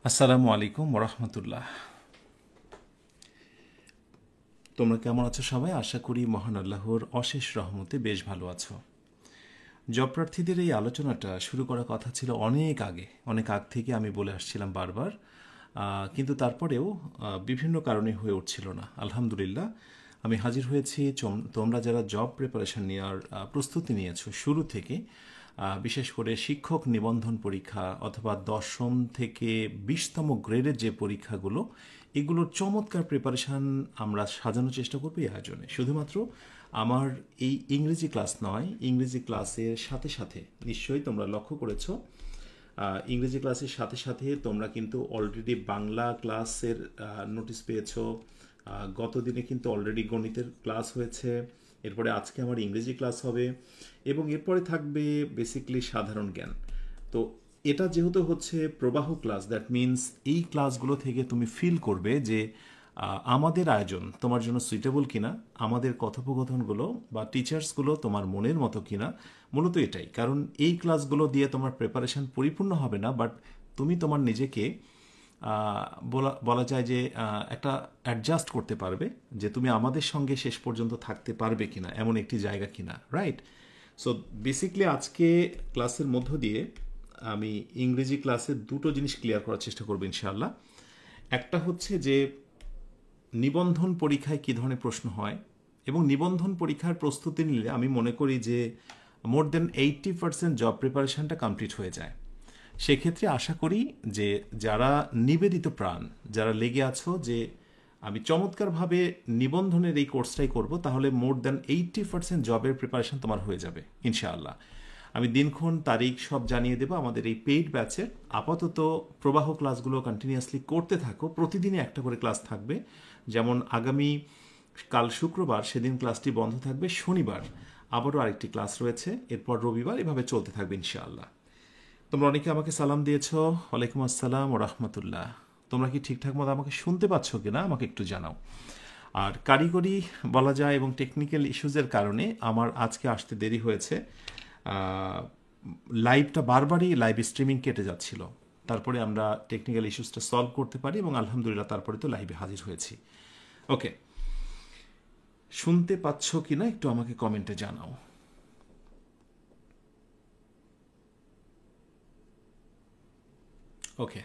আসসালামু আলাইকুম ওরহমতুল্লাহ। তোমরা কেমন আছো সবাই? আশা করি মহান আল্লাহর অশেষ রহমতে বেশ ভালো আছো। জব প্রার্থীদের এই আলোচনাটা শুরু করার কথা ছিল অনেক আগ থেকে আমি বলে আসছিলাম বারবার, কিন্তু তারপরেও বিভিন্ন কারণে হয়ে উঠছিল না। আলহামদুলিল্লাহ আমি হাজির হয়েছি। তোমরা যারা জব প্রিপারেশন নেওয়ার প্রস্তুতি নিয়েছো শুরু থেকে, বিশেষ করে শিক্ষক নিবন্ধন পরীক্ষা অথবা 10ম থেকে 20তম গ্রেডের যে পরীক্ষাগুলো, এগুলোর চমৎকার প্রিপারেশান আমরা সাজানোর চেষ্টা করবো এই আয়োজনে। শুধুমাত্র আমার এই ইংরেজি ক্লাস নয়, ইংরেজি ক্লাসের সাথে সাথে নিশ্চয়ই তোমরা লক্ষ্য করেছো, ইংরেজি ক্লাসের সাথে সাথে তোমরা কিন্তু অলরেডি বাংলা ক্লাসের নোটিশ পেয়েছো। গত দিনে কিন্তু অলরেডি গণিতের ক্লাস হয়েছে, এরপরে আজকে আমার ইংরেজি ক্লাস হবে এবং এরপরে থাকবে বেসিক্যালি সাধারণ জ্ঞান। তো এটা যেহেতু হচ্ছে প্রবাহ ক্লাস, দ্যাট মিন্স এই ক্লাসগুলো থেকে তুমি ফিল করবে যে আমাদের আয়োজন তোমার জন্য সুইটেবল কিনা, আমাদের কথোপকথনগুলো বা টিচার্সগুলো তোমার মনের মতো কিনা। মূলত এটাই কারণ। এই ক্লাসগুলো দিয়ে তোমার প্রিপারেশন পরিপূর্ণ হবে না, বাট তুমি তোমার নিজেকে বলা যায় যে একটা অ্যাডজাস্ট করতে পারবে যে তুমি আমাদের সঙ্গে শেষ পর্যন্ত থাকতে পারবে কিনা, এমন একটি জায়গা কিনা, রাইট? সো বেসিকলি আজকে ক্লাসের মধ্য দিয়ে আমি ইংরেজি ক্লাসের দুটো জিনিস ক্লিয়ার করার চেষ্টা করবো ইনশাআল্লাহ। একটা হচ্ছে যে নিবন্ধন পরীক্ষায় কী ধরনের প্রশ্ন হয়, এবং নিবন্ধন পরীক্ষার প্রস্তুতি নিলে আমি মনে করি যে মোর দেন 80% জব প্রিপারেশনটা কমপ্লিট হয়ে যায়। সেক্ষেত্রে আশা করি যে যারা নিবেদিত প্রাণ, যারা লেগে আছো যে আমি চমৎকারভাবে নিবন্ধনের এই কোর্সটাই করব, তাহলে মোর দ্যান 80% জবের প্রিপারেশন তোমার হয়ে যাবে ইনশাআল্লাহ। আমি দিনক্ষণ তারিখ সব জানিয়ে দেবো আমাদের এই পেইড ব্যাচের। আপাতত প্রবাহ ক্লাসগুলো কন্টিনিউয়াসলি করতে থাকো, প্রতিদিনই একটা করে ক্লাস থাকবে। যেমন আগামী কাল শুক্রবার, সেদিন ক্লাসটি বন্ধ থাকবে। শনিবার আবারও আরেকটি ক্লাস রয়েছে, এরপর রবিবার, এভাবে চলতে থাকবে ইনশাআল্লাহ। তোমরা অনেকে আমাকে সালাম দিয়েছ, ওয়ালাইকুম আসসালাম ও রহমতুল্লাহ। তোমরা কি ঠিকঠাক মতো আমাকে শুনতে পাচ্ছ কিনা আমাকে একটু জানাও। আর কারিগরি বলা যায় এবং টেকনিক্যাল ইস্যুজের কারণে আমার আজকে আসতে দেরি হয়েছে। লাইভটা বারবারই লাইভ স্ট্রিমিং কেটে যাচ্ছিল, তারপরে আমরা টেকনিক্যাল ইস্যুসটা সলভ করতে পারি এবং আলহামদুলিল্লাহ তারপরে তো লাইভে হাজির হয়েছি। ওকে, শুনতে পাচ্ছ কিনা একটু আমাকে কমেন্টে জানাও। ওকে,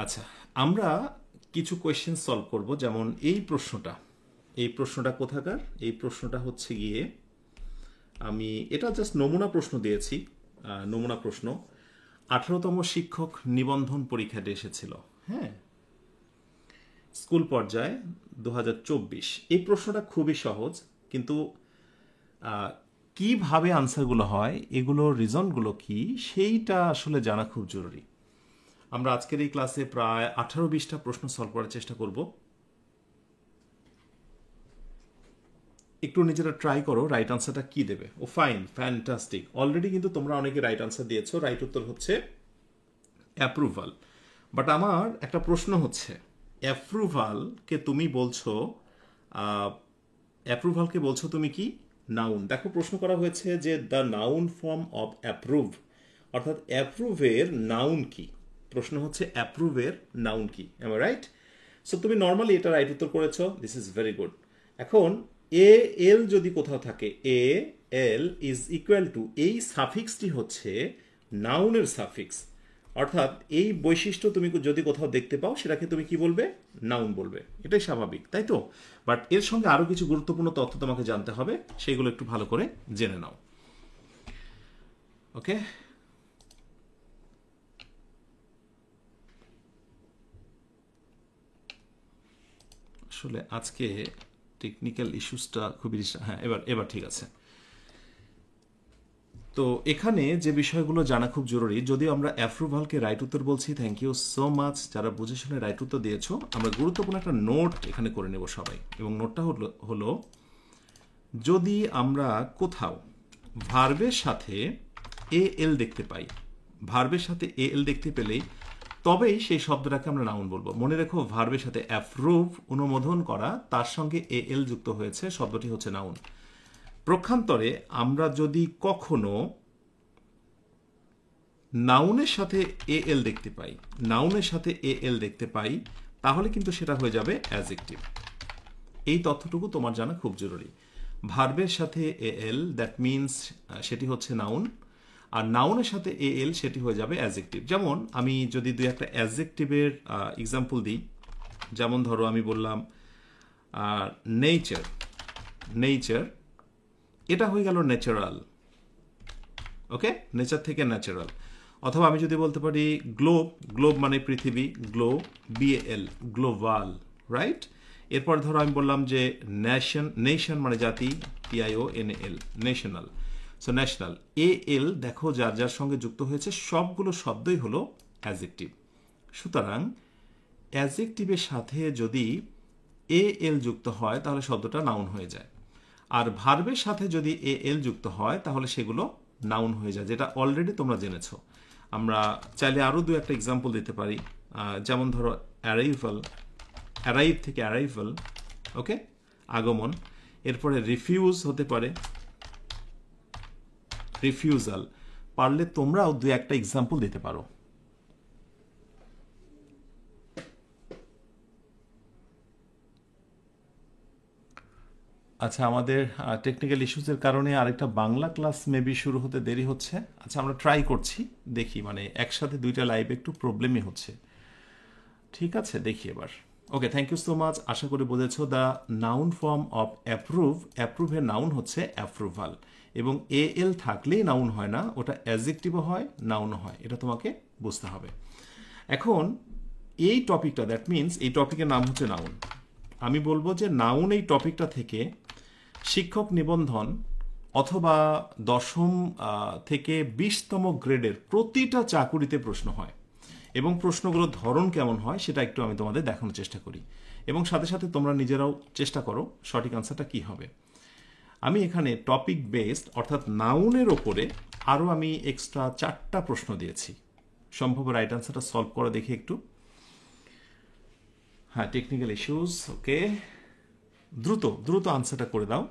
আচ্ছা, আমরা কিছু কোয়েশ্চেন সলভ করব। যেমন এই প্রশ্নটা কোথাকার? এই প্রশ্নটা হচ্ছে গিয়ে, আমি এটা জাস্ট নমুনা প্রশ্ন দিয়েছি। নমুনা প্রশ্ন 18তম শিক্ষক নিবন্ধন পরীক্ষাতে এসেছিল, হ্যাঁ, স্কুল পর্যায়ে 2024। এই প্রশ্নটা খুবই সহজ, কিন্তু কিভাবে আনসারগুলো হয়, এগুলোর রিজনগুলো কি, সেইটা আসলে জানা খুব জরুরি। আমরা আজকের এই ক্লাসে প্রায় 18-20টা প্রশ্ন সলভ করার চেষ্টা করব। একটু নিজেরা ট্রাই করো রাইট আনসারটা কি দেবে। ও ফাইন, ফ্যান্টাস্টিক, অলরেডি কিন্তু তোমরা অনেকে রাইট আনসার দিয়েছো। রাইট উত্তর হচ্ছে অ্যাপ্রুভাল। বাট আমার একটা প্রশ্ন হচ্ছে, অ্যাপ্রুভালকে তুমি বলছো অ্যাপ্রুভালকে বলছো তুমি কি নাউন? দেখো প্রশ্ন করা হয়েছে যে the noun form of approve, অর্থাৎ অ্যাপ্রুভের নাউন কি। প্রশ্ন হচ্ছে অ্যাপ্রুভের নাউন কি, এম আই রাইট? সো তুমি নর্মালি এটা রাইট উত্তর করেছো, দিস ইজ ভেরি গুড। এখন এ এল যদি কোথাও থাকে, এ এল ইজ ইকুয়াল টু, এই সাফিক্সটি হচ্ছে নাউনের সাফিক্স, অর্থাৎ এই বৈশিষ্ট্য তুমি যদি কোথাও দেখতে পাও সেটাকে তুমি কি বলবে? নাউন বলবে। এটাই স্বাভাবিক, তাই তো? বাট এর সঙ্গে আরো কিছু গুরুত্বপূর্ণ তথ্য তোমাকে জানতে হবে, সেগুলো একটু ভালো করে জেনে নাও। ওকে, আসলে আজকে টেকনিক্যাল ইস্যুসটা খুবই হ্যাঁ, এবার এবার ঠিক আছে। তো এখানে যে বিষয়গুলো জানা খুব জরুরি, যদিও আমরা অ্যাপ্রুভালকে রাইট উত্তর বলছি, থ্যাংক ইউ সো মাচ যারা বুঝে শুনে রাইট উত্তর দিয়েছো। আমরা গুরুত্বপূর্ণ একটা নোট এখানে করে নেব সবাই, এবং নোটটা হলো যদি আমরা কোথাও ভার্বের সাথে এ এল দেখতে পাই, ভার্বের সাথে এ এল দেখতে পেলেই তবেই সেই শব্দটাকে আমরা নাউন বলবো। মনে রেখো, ভার্বের সাথে অ্যাপ্রুভ, অনুমোদন করা, তার সঙ্গে এ এল যুক্ত হয়েছে, শব্দটি হচ্ছে নাউন। প্রক্ষান্তরে আমরা যদি কখনো নাউনের সাথে এ এল দেখতে পাই, নাউনের সাথে এ এল দেখতে পাই, তাহলে কিন্তু সেটা হয়ে যাবে অ্যাডজেক্টিভ। এই তথ্যটুকু তোমার জানা খুব জরুরি। ভার্বের সাথে এ এল, দ্যাট মিনস সেটি হচ্ছে নাউন, আর নাউনের সাথে এ এল সেটি হয়ে যাবে অ্যাডজেক্টিভ। যেমন আমি যদি দুই একটা অ্যাডজেক্টিভের এক্সাম্পল দিই, যেমন ধরো আমি বললাম নেচার, নেচার এটা হয়ে গেল ন্যাচারাল, ওকে, নেচার থেকে ন্যাচারাল। অথবা আমি যদি বলতে পারি গ্লোব, গ্লোব মানে পৃথিবী, গ্লোব বিএল, গ্লোবাল, রাইট। এরপর ধরো আমি বললাম যে নেশন, নেশন মানে জাতি, T I O N L, national. So national, A L দেখো যার যার সঙ্গে যুক্ত হয়েছে সবগুলো শব্দই হলো অ্যাডজেক্টিভ। সুতরাং অ্যাডজেক্টিভের সাথে যদি এ এল যুক্ত হয় তাহলে শব্দটা নাউন হয়ে যায়, আর ভার্বের সাথে যদি এ এল যুক্ত হয় তাহলে সেগুলো নাউন হয়ে যায়, যেটা অলরেডি তোমরা জেনেছো। আমরা চাইলে আরও দু একটা এক্সাম্পল দিতে পারি, যেমন ধরো অ্যারাইভাল, অ্যারাইভ থেকে অ্যারাইভাল, ওকে, আগমন। এরপরে রিফিউজ হতে পারে রিফিউজাল। পারলে তোমরাও দু একটা এক্সাম্পল দিতে পারো। আচ্ছা, আমাদের টেকনিক্যাল ইস্যুসের কারণে আরেকটা বাংলা ক্লাস মেবি শুরু হতে দেরি হচ্ছে। আচ্ছা, আমরা ট্রাই করছি, দেখি, মানে একসাথে দুইটা লাইভ একটু প্রবলেমই হচ্ছে। ঠিক আছে, দেখি এবার। Okay, thank you so much. আশা করি বুঝেছো। The noun form of approve, অ্যাপ্রুভের নাউন হচ্ছে অ্যাপ্রুভাল, এবং এ এল থাকলেই নাউন হয় না, ওটা অ্যাডজেক্টিভও হয়, নাউনও হয়, এটা তোমাকে বুঝতে হবে। এখন এই টপিকটা, দ্যাট মিনস এই টপিকের নাম হচ্ছে নাউন। আমি বলবো যে নাউন এই টপিকটা থেকে শিক্ষক নিবন্ধন অথবা দশম থেকে 20তম গ্রেডের প্রতিটা চাকুরিতে প্রশ্ন হয়, এবং প্রশ্নগুলোর ধরন কেমন হয় সেটা একটু আমি তোমাদের দেখানোর চেষ্টা করি, এবং সাথে সাথে তোমরা নিজেরাও চেষ্টা করো সঠিক আনসারটা কি হবে। আমি এখানে টপিক বেসড অর্থাৎ নাউনের ওপরে আরও আমি এক্সট্রা 4টা প্রশ্ন দিয়েছি। সম্ভব রাইট আনসারটা সলভ করে দেখি একটু। হ্যাঁ, টেকনিক্যাল ইস্যুস, ওকে, দ্রুত দ্রুত আনসারটা করে দাও।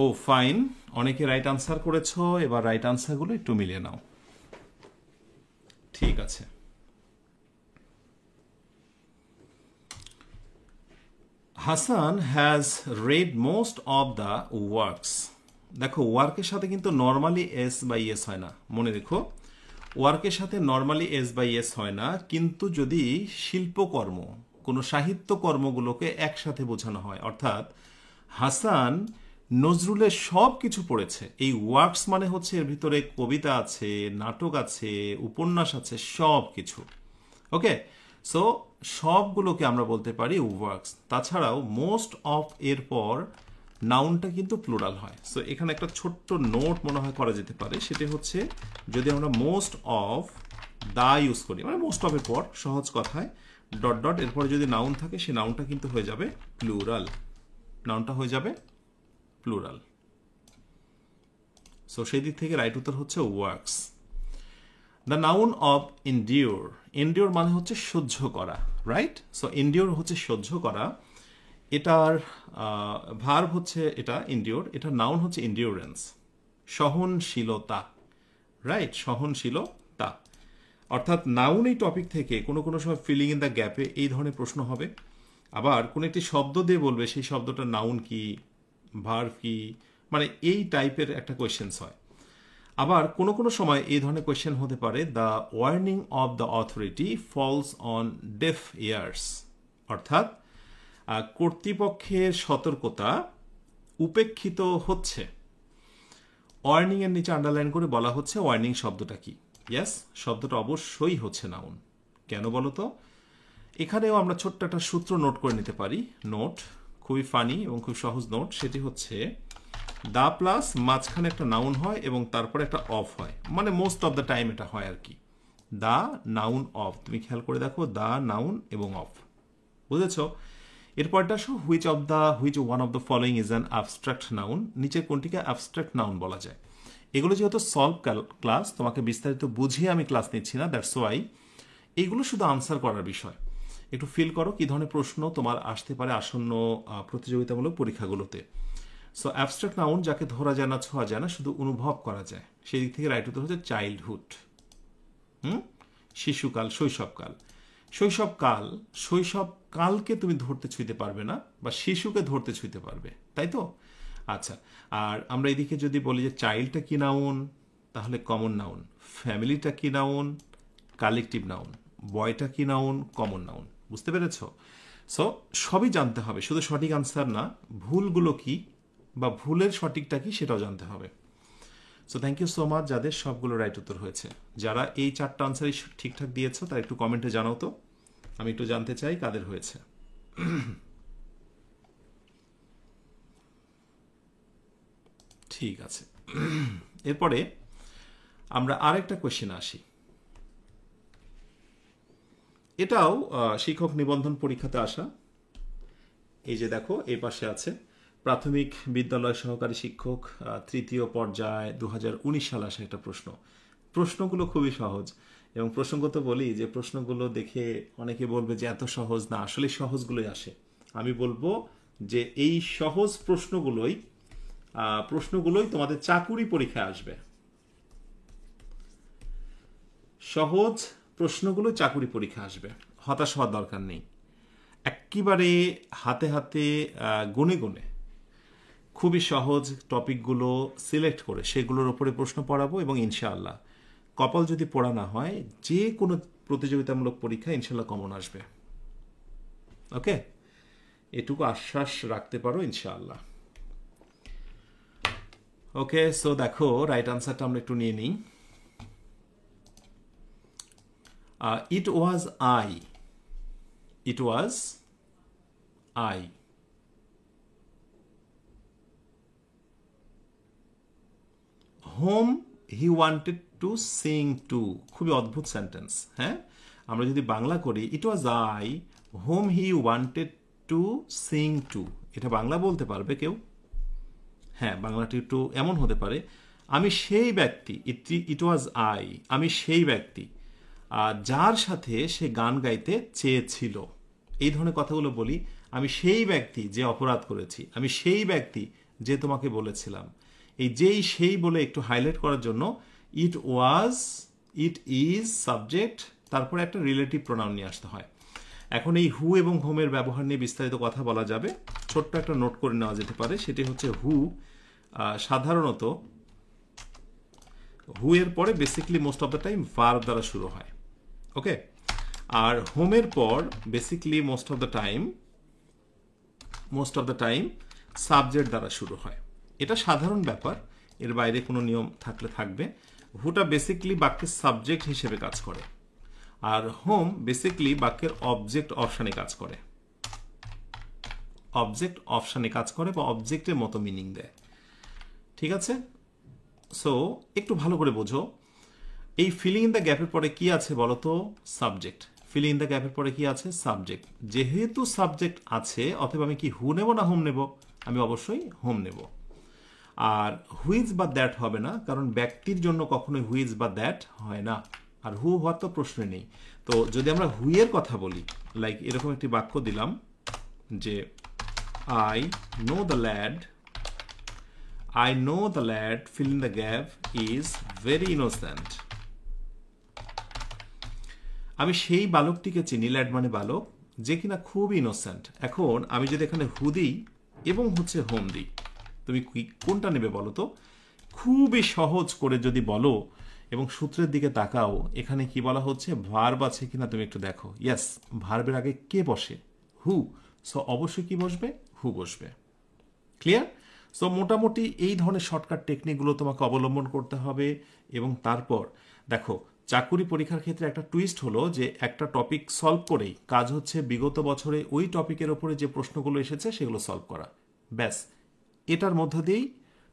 ও ফাইন, অনেকে রাইট আনসার করেছো। এবার রাইট আনসারগুলো একটু মিলিয়ে নাও। ঠিক আছে, Hasan has red most of the works. দেখো, ওয়ার্কের সাথে কিন্তু নর্মালি এস বাই এস হয় না, মনে রেখো। ওয়ার্কের সাথে নর্মালি এস বাই এস হয় না, কিন্তু যদি শিল্পকর্ম, কোনো সাহিত্যকর্মগুলোকে একসাথে বোঝানো হয়, অর্থাৎ হাসান নজরুলের সব কিছু পড়েছে। এই ওয়ার্কস মানে হচ্ছে এর ভিতরে কবিতা আছে, নাটক আছে, উপন্যাস আছে, সব কিছু। ওকে, সো সবগুলোকে আমরা বলতে পারি ওয়ার্কস। তাছাড়াও মোস্ট অফ এর পর নাউনটা কিন্তু প্লুরাল হয়। সো এখানে একটা ছোট্ট নোট মনে হয় করা যেতে পারে, সেটি হচ্ছে যদি আমরা মোস্ট অফ দা ইউজ করি, মানে মোস্ট অফ এর পর সহজ কথায় ডট ডট এরপরে যদি নাউন থাকে, সেই নাউনটা কিন্তু হয়ে যাবে প্লুরাল। নাউনটা হয়ে যাবে প্লুরাল। সো সেই দিক থেকে রাইট উত্তর হচ্ছে works. The noun of endure, endure মানে হচ্ছে সহ্য করা, রাইট? সো এন্ডিওর হচ্ছে সহ্য করা, এটার ভার্ব হচ্ছে এটা এন্ডিওর, এটার নাউন হচ্ছে এন্ডিওরেন্স, সহনশীলতা, রাইট? সহনশীলতা। অর্থাৎ নাউন এই টপিক থেকে কোনো কোনো সময় ফিলিং ইন দ্য গ্যাপে এই ধরনের প্রশ্ন হবে, আবার কোনো একটি শব্দ দিয়ে বলবে সেই শব্দটার নাউন কি, ভার্ব কি, মানে এই টাইপের একটা কোয়েশ্চেন্স হয়। আবার কোনো কোনো সময় এই ধরনের কোয়েশ্চেন হতে পারে, the warning of the authority falls on deaf ears, অর্থাৎ কর্তৃপক্ষের সতর্কতা উপেক্ষিত হচ্ছে। ওয়ার্নিং এর নিচে আন্ডারলাইন করে বলা হচ্ছে ওয়ার্নিং শব্দটা কি। ইয়েস, শব্দটা অবশ্যই হচ্ছে নাউন। কেন বলো তো? এখানেও আমরা ছোট্ট একটা সূত্র নোট করে নিতে পারি। নোট খুবই ফানি এবং খুব সহজ নোট, সেটি হচ্ছে দা প্লাস মাঝখানে একটা নাউন হয় এবং তারপরে একটা অফ হয়, মানে মোস্ট অফ দ্য টাইম এটা হয় আর কি। দা নাউন অফ, তুমি খেয়াল করে দেখো, দা নাউন এবং অফ, বুঝেছ? এরপরটা আসো, which one of the following is an abstract noun, নিচের কোনটিকে অ্যাবস্ট্রাক্ট নাউন বলা যায়? এগুলো যেহেতু সলভ ক্লাস, তোমাকে বিস্তারিত বুঝিয়ে আমি ক্লাস নিচ্ছি না, দ্যাটস ওয়াই এইগুলো শুধু আনসার করার বিষয়। একটু ফিল করো কি ধরনের প্রশ্ন তোমার আসতে পারে আসন্ন প্রতিযোগিতামূলক পরীক্ষাগুলোতে। সো অ্যাবস্ট্রাক্ট নাউন যাকে ধরা যায় না, ছোঁয়া যায় না, শুধু অনুভব করা যায়, সেই দিক থেকে রাইট উত্তর হচ্ছে চাইল্ডহুড। শিশুকাল, শৈশবকাল। শৈশবকালকে তুমি ধরতে ছুঁতে পারবে না, বা শিশুকে ধরতে ছুঁতে পারবে, তাই তো? আচ্ছা, আর আমরা এদিকে যদি বলি যে চাইল্ডটা কি নাউন, তাহলে কমন নাউন। ফ্যামিলিটা কি নাউন, কালেকটিভ নাউন। বয়টা কি নাউন, কমন নাউন। বুঝতে পেরেছ? সো সবই জানতে হবে, শুধু সঠিক আনসার না, ভুলগুলো কি বা ভুলের সঠিকটা কি সেটাও জানতে হবে। So thank you so much যাদের সবগুলো রাইট উত্তর হয়েছে। যারা এই 4টা আনসারই ঠিকঠাক দিয়েছো তারা একটু কমেন্টে জানাও তো, আমি একটু জানতে চাই কাদের হয়েছে। ঠিক আছে, এরপরে আমরা আরেকটা কোয়েশ্চেনে আসি। এটাও শিক্ষক নিবন্ধন পরীক্ষাতে আসা। এই যে দেখো, এই পাশে আছে প্রাথমিক বিদ্যালয় সহকারী শিক্ষক 3য় পর্যায় 2019 সালে আসা একটা প্রশ্ন। প্রশ্নগুলো খুবই সহজ, এবং প্রসঙ্গত বলি যে প্রশ্নগুলো দেখে অনেকে বলবে যে এত সহজ না, আসলে সহজগুলোই আসে। আমি বলবো যে এই সহজ প্রশ্নগুলোই তোমাদের চাকুরি পরীক্ষায় আসবে। সহজ প্রশ্নগুলো চাকুরি পরীক্ষা আসবে, হতাশ হওয়ার দরকার নেই। একেবারে হাতে হাতে গুনে গুনে খুবই সহজ টপিকগুলো সিলেক্ট করে সেগুলোর উপরে প্রশ্ন পড়াবো, এবং ইনশাআল্লাহ কপাল যদি পড়া না হয় যে কোনো প্রতিযোগিতামূলক পরীক্ষা ইনশাআল্লাহ কমন আসবে। ওকে, এটুকু আশ্বাস রাখতে পারো ইনশাআল্লাহ। ওকে, সো দেখো রাইট আনসারটা আমরা একটু নিয়ে নিই। It was I, it was I. Whom he wanted to sing to, খুবই অদ্ভুত সেন্টেন্স। হ্যাঁ, আমরা যদি বাংলা করি, it was I whom he wanted to sing to, এটা বাংলা বলতে পারবে কেউ? হ্যাঁ, বাংলাটি একটু এমন হতে পারে, আমি সেই ব্যক্তি, ইট ওয়াজ আই, আমি সেই ব্যক্তি যার সাথে সে গান গাইতে চেয়েছিল। এই ধরনের কথাগুলো বলি, আমি সেই ব্যক্তি যে অপরাধ করেছি, আমি সেই ব্যক্তি যে তোমাকে বলেছিলাম। এই যেই সেই বলে একটু হাইলাইট করার জন্য ইট ওয়াজ, ইট ইজ সাবজেক্ট, তারপরে একটা রিলেটিভ প্রোনাউন নিয়ে আসতে হয়। এখন এই হু এবং হোমের ব্যবহার নিয়ে বিস্তারিত কথা বলা যাবে, ছোট্ট একটা নোট করে নেওয়া যেতে পারে। সেটি হচ্ছে হু সাধারণত হু এর পরে basically most of the time verb দ্বারা শুরু হয়। ওকে, আর হোমের পর basically most of the time subject দ্বারা শুরু হয়। এটা সাধারণ ব্যাপার, এর বাইরে কোনো নিয়ম থাকলে থাকবে। হুটা বেসিক্যালি বাক্যের সাবজেক্ট হিসেবে কাজ করে, আর হোম বেসিক্যালি বাক্যের অবজেক্ট অপশানে কাজ করে। অবজেক্ট অপশানে কাজ করে বা অবজেক্টের মতো মিনিং দেয়। ঠিক আছে, সো একটু ভালো করে বোঝো। এই ফিলিং ইন দ্য গ্যাপের পরে কি আছে বলো তো? সাবজেক্ট। ফিলিং ইন দ্য গ্যাপের পরে কি আছে? সাবজেক্ট। যেহেতু সাবজেক্ট আছে, অথবা আমি কি হু নেব না হোম নেব? আমি অবশ্যই হোম নেব। আর হুইজ বা দ্যাট হবে না, কারণ ব্যক্তির জন্য কখনোই হুইজ বা দ্যাট হয় না, আর হু হওয়ার তো প্রশ্নই নেই। তো যদি আমরা হুইয়ের কথা বলি, লাইক এরকম একটি বাক্য দিলাম যে I know the lad, I know the lad, fill in the gap, is very innocent. আমি সেই বালকটিকে চিনি, ল্যাড মানে বালক, যে কিনা খুব ইনোসেন্ট। এখন আমি যদি এখানে হু দিই এবং হচ্ছে হোম দিই, তুমি কোনটা নেবে বলো তো? খুবই সহজ করে যদি বলো এবং সূত্রের দিকে তাকাও, এখানে কি বলা হচ্ছে? ভার্ব আছে কিনা তুমি একটু দেখো। ইয়েস, ভার্বের আগে কে বসে? হু। সো অবশ্যই কি বসবে? হু বসবে। ক্লিয়ার? সো মোটামুটি এই ধরনের শর্টকাট টেকনিকগুলো তোমাকে অবলম্বন করতে হবে। এবং তারপর দেখো, চাকুরি পরীক্ষার ক্ষেত্রে একটা টুইস্ট হলো যে একটা টপিক সলভ করেই কাজ হচ্ছে বিগত বছরে ওই টপিকের ওপরে যে প্রশ্নগুলো এসেছে সেগুলো সলভ করা। ব্যাস, এটার মধ্য দিয়েই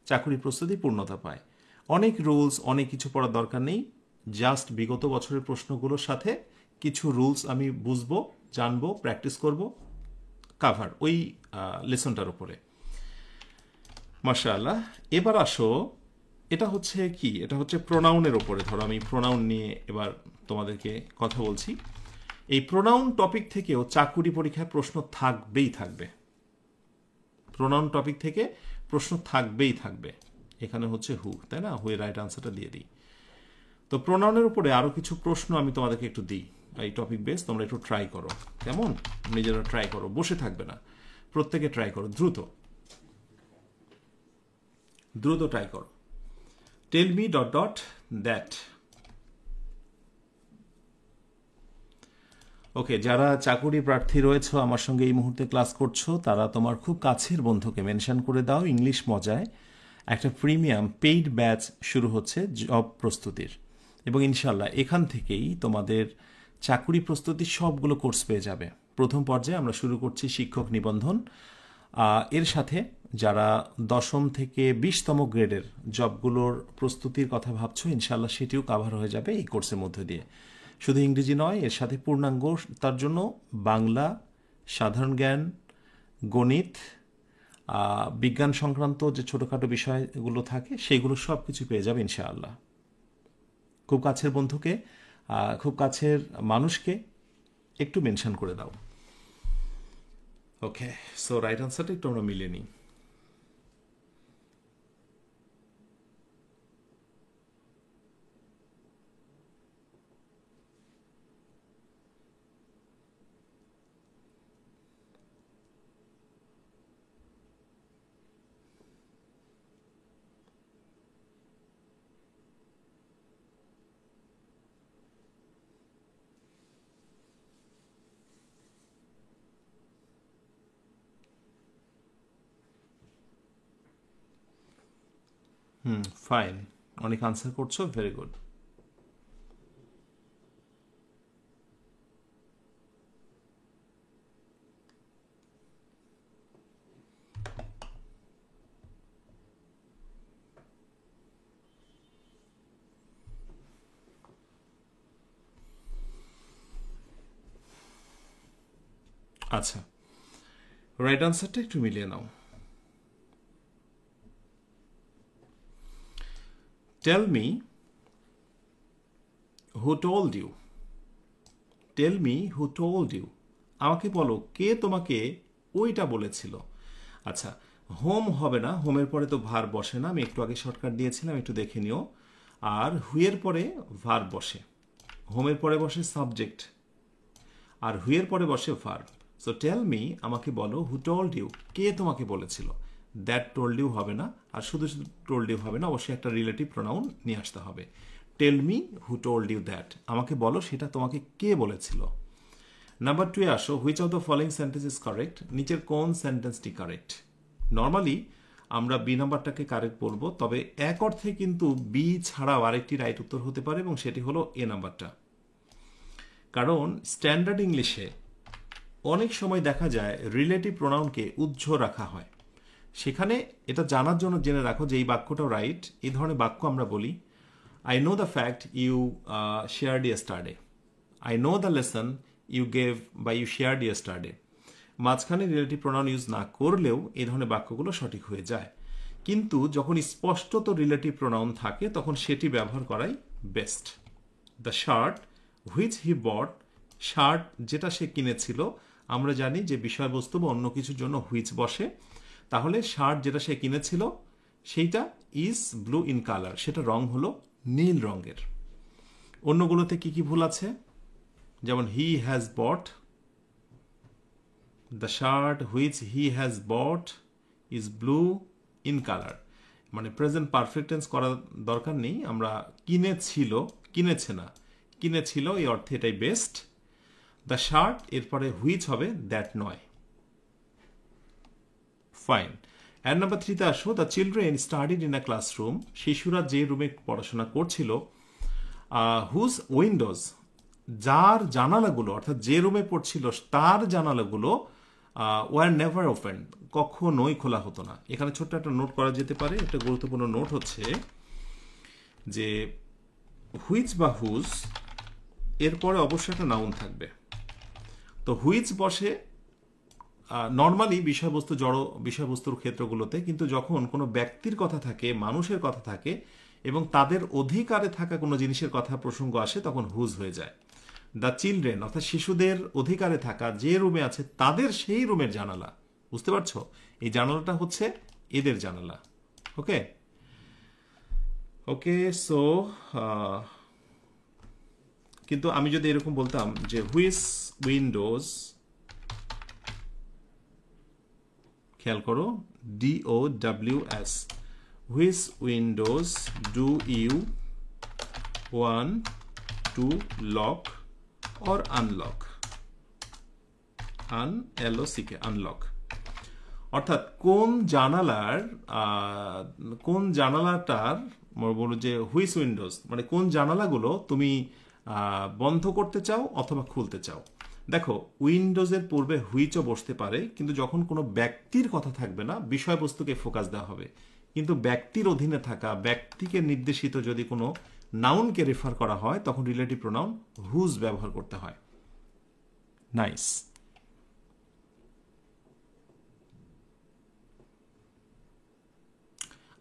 চাকুরি প্রস্তুতি পূর্ণতা পায়। অনেক রুলস, অনেক কিছু পড়ার দরকার নেই। জাস্ট বিগত বছরের প্রশ্নগুলোর সাথে কিছু রুলস আমি বুঝবো, জানবো, প্র্যাকটিস করব, কাভার ওই লেসনটার উপরে। মাশাআল্লাহ। এবার আসো, এটা হচ্ছে কি? এটা হচ্ছে প্রোনাউনের ওপরে। ধরো আমি প্রোনাউন নিয়ে এবার তোমাদেরকে কথা বলছি। এই প্রোনাউন টপিক থেকেও চাকুরি পরীক্ষায় প্রশ্ন থাকবেই থাকবে। প্রোনাউন টপিক থেকে প্রশ্ন থাকবেই থাকবে। এখানে হচ্ছে হু, তাই না? হুয়ের রাইট আনসারটা দিয়ে দিই। তো প্রোনাউনের উপরে আরও কিছু প্রশ্ন আমি তোমাদেরকে একটু দিই, এই টপিক বেস। তোমরা একটু ট্রাই করো, কেমন? নিজেরা ট্রাই করো, বসে থাকবে না, প্রত্যেকে ট্রাই করো, দ্রুত দ্রুত ট্রাই করো। Tell me dot dot that. Okay, যারা চাকুরি প্রার্থী রয়েছে আমার সঙ্গে এই মুহূর্তে ক্লাস করছো, তারা তোমার খুব কাছের বন্ধুকে মেনশন করে দাও। ইংলিশ মজায় একটা প্রিমিয়াম পেইড ব্যাচ শুরু হচ্ছে জব প্রস্তুতির, এবং ইনশাল্লাহ এখান থেকেই তোমাদের চাকুরি প্রস্তুতির সবগুলো কোর্স পেয়ে যাবে। প্রথম পর্যায়ে আমরা শুরু করছি শিক্ষক নিবন্ধন। এর সাথে যারা 10ম থেকে 20তম গ্রেডের জবগুলোর প্রস্তুতির কথা ভাবছো, ইনশাল্লাহ সেটিও কাভার হয়ে যাবে এই কোর্সের মধ্যে দিয়ে। শুধু ইংরেজি নয়, এর সাথে পূর্ণাঙ্গ তার জন্য বাংলা, সাধারণ জ্ঞান, গণিত, বিজ্ঞান সংক্রান্ত যে ছোটোখাটো বিষয়গুলো থাকে সেগুলো সব কিছু পেয়ে যাবে ইনশাআল্লাহ। খুব কাছের বন্ধুকে, খুব কাছের মানুষকে একটু মেনশন করে দাও। ওকে, সো রাইট আনসারটা একটু আমরা মিলিয়ে নিই। ফাইন, অনেক আনসার করছো, ভেরি গুড। আচ্ছা, রাইট আনসারটা একটু মিলিয়ে নাও। Tell me who told you. Tell me who told you, আমাকে বলো কে তোমাকে ওইটা বলেছিল। আচ্ছা, হোম হবে না, হোমের পরে তো ভার বসে না, আমি একটু আগে শর্টকাট দিয়েছিলাম, একটু দেখে নিও। আর হুয়ের পরে ভার বসে, হোমের পরে বসে সাবজেক্ট, আর হুয়ের পরে বসে ভার্ব। সো টেল মি, আমাকে বলো, হু টোল্ড ইউ, কে তোমাকে বলেছিল। দ্যাট টোল্ড ইউ হবে না, আর শুধু শুধু টোল্ড ইউ হবে না, অবশ্যই একটা রিলেটিভ প্রোনাউন নিয়ে আসতে হবে। Tell me who told you that, আমাকে বলো সেটা তোমাকে কে বলেছিল। নাম্বার 2 আসো, which of the following sentence is correct, নিচের কোন সেন্টেন্সটি কারেক্ট। নর্মালি আমরা বি নাম্বারটাকে কারেক্ট বলবো, তবে এক অর্থে কিন্তু বি ছাড়াও আরেকটি রাইট উত্তর হতে পারে এবং সেটি হলো এ নাম্বারটা। কারণ স্ট্যান্ডার্ড ইংলিশে অনেক সময় দেখা যায় রিলেটিভ প্রোনাউনকে উজ্জ্ব রাখা হয়। সেখানে এটা জানার জন্য জেনে রাখো যে এই বাক্যটাও রাইট। এই ধরনের বাক্য আমরা বলি, I know the fact you shared yesterday, I know the lesson you gave বা ইউ শেয়ারড ইয়েস্টারডে। মাঝখানে রিলেটিভ প্রোনাউন ইউজ না করলেও এই ধরনের বাক্যগুলো সঠিক হয়ে যায়। কিন্তু যখন স্পষ্টত রিলেটিভ প্রোনাউন থাকে তখন সেটি ব্যবহার করাই best. The shirt which he bought, shirt যেটা সে কিনেছিল, আমরা জানি যে বিষয়বস্তু বা অন্য কিছুর জন্য হুইচ বসে, তাহলে শার্ট যেটা সে কিনেছিল সেইটা ইজ ব্লু ইন কালার, সেটা রং হলো নীল রঙের। অন্যগুলোতে কি কি ভুল আছে? যেমন he has bought, the shirt which he has bought is blue in colour, মানে প্রেজেন্ট পারফেক্ট টেন্স করার দরকার নেই, আমরা কিনেছিল, কিনেছে না, কিনেছিল এই অর্থে এটাই বেস্ট। দ্য শার্ট এরপরে হুইচ হবে, দ্যাট নয়। ফাইন। অ্যান্ড নাম্বার 3-তে আসো, the children studied in a classroom, শিশুরা যে রুমে পড়াশোনা করছিল, হুজ উইন্ডোজ, যার জানালাগুলো, অর্থাৎ যে রুমে পড়ছিল তার জানালাগুলো ওয়ার নেভার ওপেন, কখনোই খোলা হতো না। এখানে ছোট্ট একটা নোট করা যেতে পারে। একটা গুরুত্বপূর্ণ নোট হচ্ছে যে হুইচ বা হুজ এরপরে অবশ্যই একটা নাউন থাকবে। তো হুইচ বসে নর্মালি বিষয়বস্তু, জড় বিষয়বস্তুর ক্ষেত্রগুলোতে, কিন্তু যখন কোনো ব্যক্তির কথা থাকে, মানুষের কথা থাকে এবং তাদের অধিকারে থাকা কোনো জিনিসের কথা প্রসঙ্গ আসে তখন হুজ হয়ে যায়। দ্য চিলড্রেন অর্থাৎ শিশুদের অধিকারে থাকা যে রুমে আছে তাদের সেই রুমের জানালা, বুঝতে পারছো? এই জানালাটা হচ্ছে এদের জানালা। ওকে ওকে সো কিন্তু আমি যদি এরকম বলতাম যে হুইচ উইন্ডোজ, খেয়াল করো, DOWS, which windows do you want to lock or unlock, LOCK, unlock, অর্থাৎ কোন জানালাটার বলো যে হুইচ উইন্ডোজ মানে কোন জানালাগুলো তুমি বন্ধ করতে চাও অথবা খুলতে চাও। দেখো, উইন্ডোজের পূর্বে হুইচও বসতে পারে, কিন্তু যখন কোনো ব্যক্তির কথা থাকবে না, বিষয়বস্তুকে ফোকাস দেওয়া হবে। কিন্তু ব্যক্তির অধীনে থাকা, ব্যক্তিকে নির্দেশিত যদি কোনো নাউনকে রেফার করা হয় তখন রিলেটিভ প্রোনাউন হুজ ব্যবহার করতে হয়। নাইস।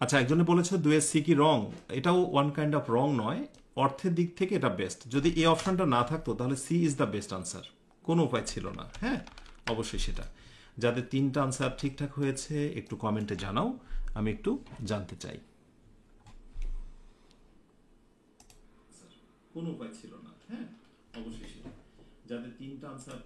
আচ্ছা, একজনে বলেছে 2C কি রং? এটাও ওয়ান কাইন্ড অফ রং নয়, অর্থের দিক থেকে এটা বেস্ট। যদি এই অপশনটা না থাকতো তাহলে C is the best answer, কোনো উপায় ছিল না। হ্যাঁ, অবশ্যই সেটা। যাদের 3টা আনসার ঠিকঠাক হয়েছে একটু কমেন্টে জানাও, আমি একটু জানতে চাই। কোনো উপায় ছিল না, হ্যাঁ অবশ্যই সেটা। যাদের 3টা আনসার,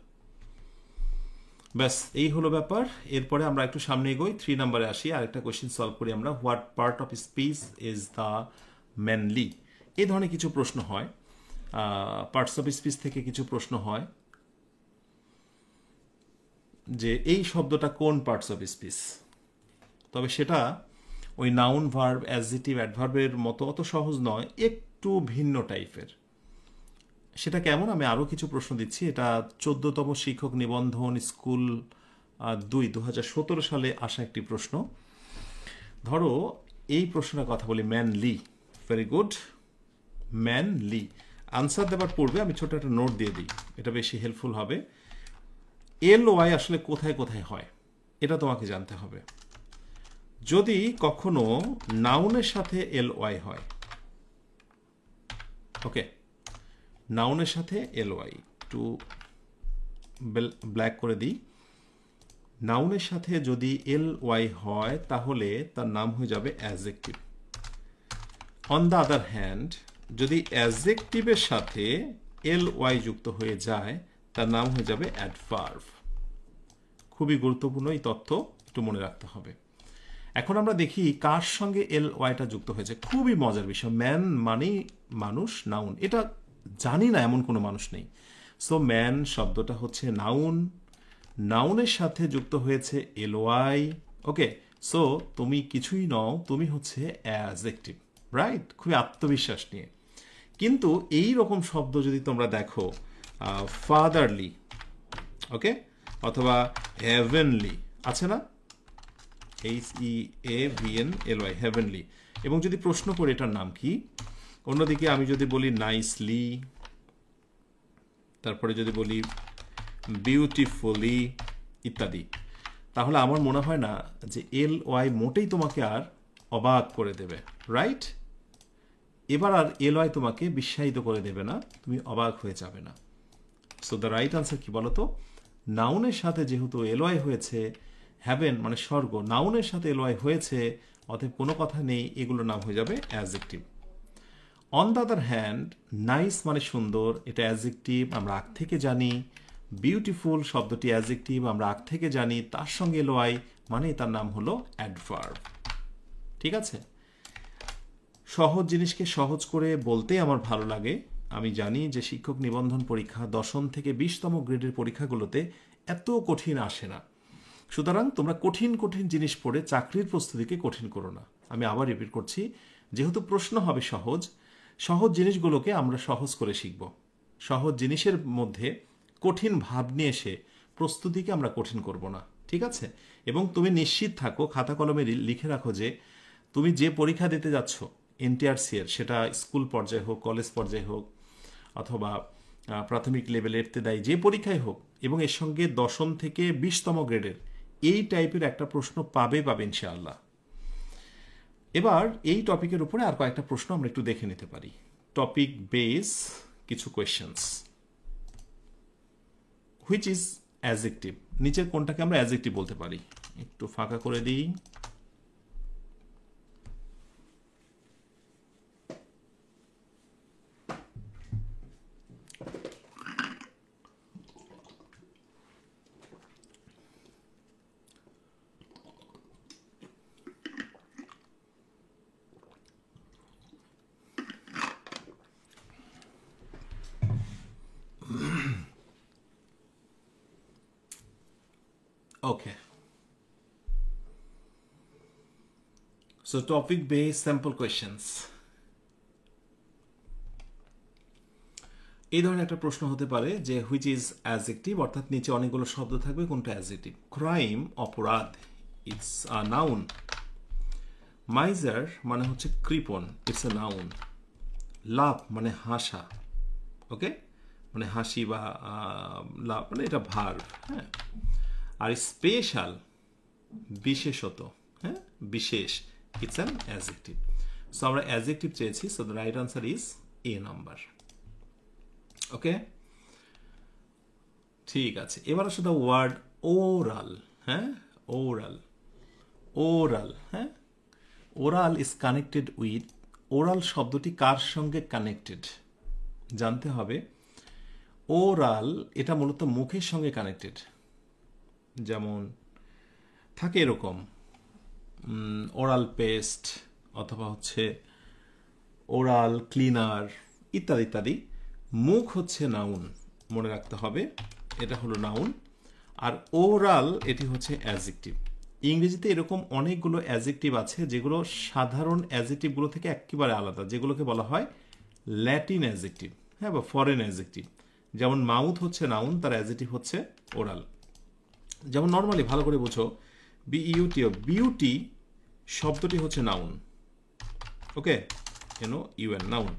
ব্যাস এই হলো ব্যাপার। এরপরে আমরা একটু সামনে এগোই, 3 নম্বরে আসি, আরেকটা কোয়েশ্চেন সলভ করি আমরা। What part of speech is the manly? এই ধরনের কিছু প্রশ্ন হয়, পার্টস অফ স্পিচ থেকে কিছু প্রশ্ন হয় যে এই শব্দটা কোন পার্টস অফ স্পিচ। তবে সেটা ওই নাউন, ভার্ব, অ্যাডজেক্টিভ, অ্যাডভার্বের মতো অত সহজ নয়, একটু ভিন্ন টাইপের। সেটা কেমন? আমি আরও কিছু প্রশ্ন দিচ্ছি। এটা 14তম শিক্ষক নিবন্ধন স্কুল 2017 সালে আসা একটি প্রশ্ন। ধরো এই প্রশ্নের কথা বলি, manly. Very good, manly. Answer দেওয়ার পূর্বে আমি ছোট একটা নোট দিয়ে দিই, এটা বেশি হেল্পফুল হবে। LY আসলে কোথায় কোথায় হয় এটা তোমাকে জানতে হবে। যদি কখনো নাউনের সাথে LY হয়, ওকে, নাউনের সাথে LY, একটু ব্ল্যাক করে দিই। নাউনের সাথে যদি LY হয় তাহলে তার নাম হয়ে যাবে adjective. On the other hand, যদি অ্যাডজেক্টিভের সাথে LY যুক্ত হয়ে যায় তার নাম হয়ে যাবে অ্যাডভার্ব। খুবই গুরুত্বপূর্ণ এই তথ্য, একটু মনে রাখতে হবে। এখন আমরা দেখি কার সঙ্গে LYটা যুক্ত হয়েছে। খুবই মজার বিষয়, ম্যান মানে মানুষ, নাউন, এটা জানি না এমন কোনো মানুষ নেই। সো ম্যান শব্দটা হচ্ছে নাউন, নাউনের সাথে যুক্ত হয়েছে LY। ওকে, সো তুমি কিছুই নও, তুমি হচ্ছে অ্যাজেক্টিভ, রাইট? খুবই আত্মবিশ্বাস নিয়ে। কিন্তু এই রকম শব্দ যদি তোমরা দেখো, ফাদারলি, ওকে, অথবা হেভেনলি, আছে না? HEAVENLY, heavenly. এবং যদি প্রশ্ন করি এটার নাম কি, অন্যদিকে আমি যদি বলি নাইসলি, তারপরে যদি বলি বিউটিফুলি ইত্যাদি, তাহলে আমার মনে হয় না যে LY মোটেই তোমাকে আর অবাক করে দেবে, রাইট? এবার আর LY তোমাকে বিস্মায়িত করে দেবে না, তুমি অবাক হয়ে যাবে না। সো দ্য রাইট আনসার কি বলতো? নাউনের সাথে যেহেতু LY হয়েছে, হ্যাভেন মানে স্বর্গ, নাউনের সাথে LY হয়েছে, অতএব কোনো কথা নেই, এগুলোর নাম হয়ে যাবে adjective. On the other hand, nice মানে সুন্দর, এটা অ্যাডজেক্টিভ, আমরা আগ থেকে জানি। বিউটিফুল শব্দটি অ্যাডজেক্টিভ, আমরা আগ থেকে জানি, তার সঙ্গে LY মানে তার নাম হলো অ্যাডভার্ব। ঠিক আছে? সহজ জিনিসকে সহজ করে বলতে আমার ভালো লাগে। আমি জানি যে শিক্ষক নিবন্ধন পরীক্ষা 10ম থেকে 20তম গ্রেডের পরীক্ষাগুলোতে এত কঠিন আসে না। সুতরাং তোমরা কঠিন কঠিন জিনিস পড়ে চাকরির প্রস্তুতিকে কঠিন করো না। আমি আবার রিপিট করছি, যেহেতু প্রশ্ন হবে সহজ, সহজ জিনিসগুলোকে আমরা সহজ করে শিখব। সহজ জিনিসের মধ্যে কঠিন ভাব নিয়ে এসে প্রস্তুতিকে আমরা কঠিন করব না, ঠিক আছে? এবং তুমি নিশ্চিত থাকো, খাতা কলমে লিখে রাখো যে তুমি যে পরীক্ষা দিতে যাচ্ছ NTRC এর, সেটা স্কুল পর্যায়ে হোক, কলেজ পর্যায়ে হোক, অথবা প্রাথমিক লেভেলের তেদাই যে পরীক্ষায় হোক, এবং এর সঙ্গে 10ম থেকে 20তম গ্রেডের এই টাইপের একটা প্রশ্ন পাবে ইনশাআল্লাহ। এবার এই টপিকের উপরে আর কয়েকটা প্রশ্ন আমরা একটু দেখে নিতে পারি। টপিক বেস কিছু কোয়েশ্চেন্স। Which is adjective? নিচের কোনটাকে আমরা অ্যাডজেক্টিভ বলতে পারি? একটু ফাঁকা করে দিই। Okay. So topic based sample questions. এই ধরনের একটা প্রশ্ন হতে পারে যে হুইচ ইজ অ্যাডজেক্টিভ, অর্থাৎ নিচে অনেকগুলো শব্দ থাকবে, কোনটা অ্যাডজেক্টিভ? ক্রাইম অপরাধ, ইটস আ নাউন। মাইজার মানে হচ্ছে কৃপণ, ইটস আ নাউন। লাভ মানে হাসা, ওকে, মানে হাসি বা লাভ মানে এটা ভার্ব, হ্যাঁ। আর স্পেশাল বিশেষত, হ্যাঁ, বিশেষ, ইটস অ্যান অ্যাডজেক্টিভ। সো আমরা অ্যাডজেক্টিভ চেয়েছি, so the right answer is A number. Okay, ঠিক আছে। এবার আসলে দ্য ওয়ার্ড ওরাল, হ্যাঁ, ওরাল, ওরাল, হ্যাঁ, oral is connected with, oral শব্দটি কার সঙ্গে কানেক্টেড জানতে হবে। ওরাল এটা মূলত মুখের সঙ্গে কানেক্টেড, যেমন থাকে এরকম ওরাল পেস্ট, অথবা হচ্ছে ওরাল ক্লিনার ইত্যাদি ইত্যাদি। মুখ হচ্ছে নাউন, মনে রাখতে হবে, এটা হলো নাউন। আর ওরাল এটি হচ্ছে অ্যাডজেক্টিভ। ইংরেজিতে এরকম অনেকগুলো অ্যাডজেক্টিভ আছে যেগুলো সাধারণ অ্যাডজেক্টিভগুলো থেকে একেবারে আলাদা, যেগুলোকে বলা হয় ল্যাটিন অ্যাডজেক্টিভ, হ্যাঁ, বা ফরেন অ্যাডজেক্টিভ। যেমন মাউথ হচ্ছে নাউন, তার অ্যাডজেক্টিভ হচ্ছে ওরাল। যেমন নর্মালি ভালো করে বুঝো, BEUT, বিউটি শব্দটি হচ্ছে নাউন, ওকে, NOUN, নাউন।